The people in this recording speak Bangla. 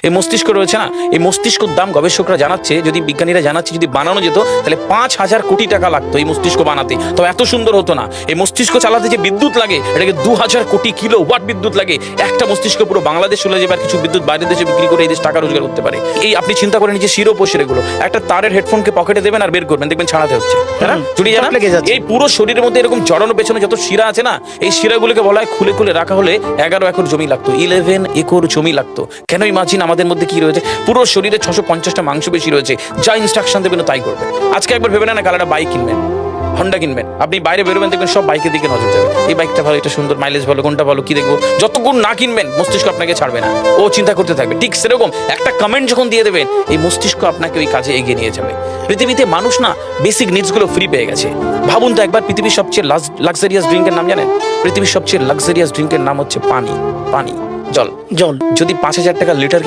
এই মস্তিষ্ক রয়েছে না, এই মস্তিষ্কর দাম গবেষকরা জানাচ্ছে, যদি বিজ্ঞানীরা জানাচ্ছে যদি বানানো যেত তাহলে 5,000 কোটি টাকা লাগতো এই মস্তিষ্ক বানাতে, তো এত সুন্দর হতো না। এই মস্তিষ্ক চালাতে যে বিদ্যুৎ লাগে এটাকে 2000 কোটি কিলো ওয়াট বিদ্যুৎ লাগে। একটা মস্তিষ্ক পুরো বাংলাদেশ চলে যাবে, আর কিছু বিদ্যুৎ বাইরের দেশে বিক্রি করে এই দেশ টাকা রোজগার করতে পারে। এই আপনি চিন্তা করেন যে শিরোপশিরাগুলো, একটা তারের হেডফোনকে পকেটে দেবেন আর বের করবেন, দেখবেন ছাড়াতে হচ্ছে, তাই না? জুড়িয়ে জানা এই পুরো শরীরের মধ্যে এরকম জড়ানো পেছনে যত শিরা আছে না, এই শিরাগুলোকে বলা হয় খুলে খুলে রাখা হলে 11 একর জমি লাগতো, 11 একর জমি লাগতো। কেন ইমাজিন আমাদের মধ্যে কি রয়েছে, পুরো শরীরে 650টা মাংসপেশি রয়েছে, যা ইনস্ট্রাকশন দেবেন তাই করবে। আজকে একবার ভেবে না কাল একটা বাইক কিনবেন, হন্ডা কিনবেন, আপনি বাইরে বেরোবেন দেখবেন সব বাইকের দিকে নজর যাবে, এই বাইকটা ভালো, এটা সুন্দর, মাইলেজ ভালো, কোনটা ভালো, কি দেখবো। যতক্ষণ না কিনবেন মস্তিষ্ক আপনাকে ছাড়বে না, ও চিন্তা করতে থাকবে। ঠিক সেরকম একটা কমেন্ট যখন দিয়ে দেবেন এই মস্তিষ্ক আপনাকে ওই কাজে এগিয়ে নিয়ে যাবে। পৃথিবীতে মানুষ না বেসিক নিডসগুলো ফ্রি পেয়ে গেছে। ভাবুন তো একবার, পৃথিবীর সবচেয়ে লাক্সারিয়াস ড্রিঙ্কের নাম জানেন? পৃথিবীর সবচেয়ে লাক্সারিয়াস ড্রিঙ্কের নাম হচ্ছে পানি, পানি, জল। জল যদি 5,000 টাকা লিটার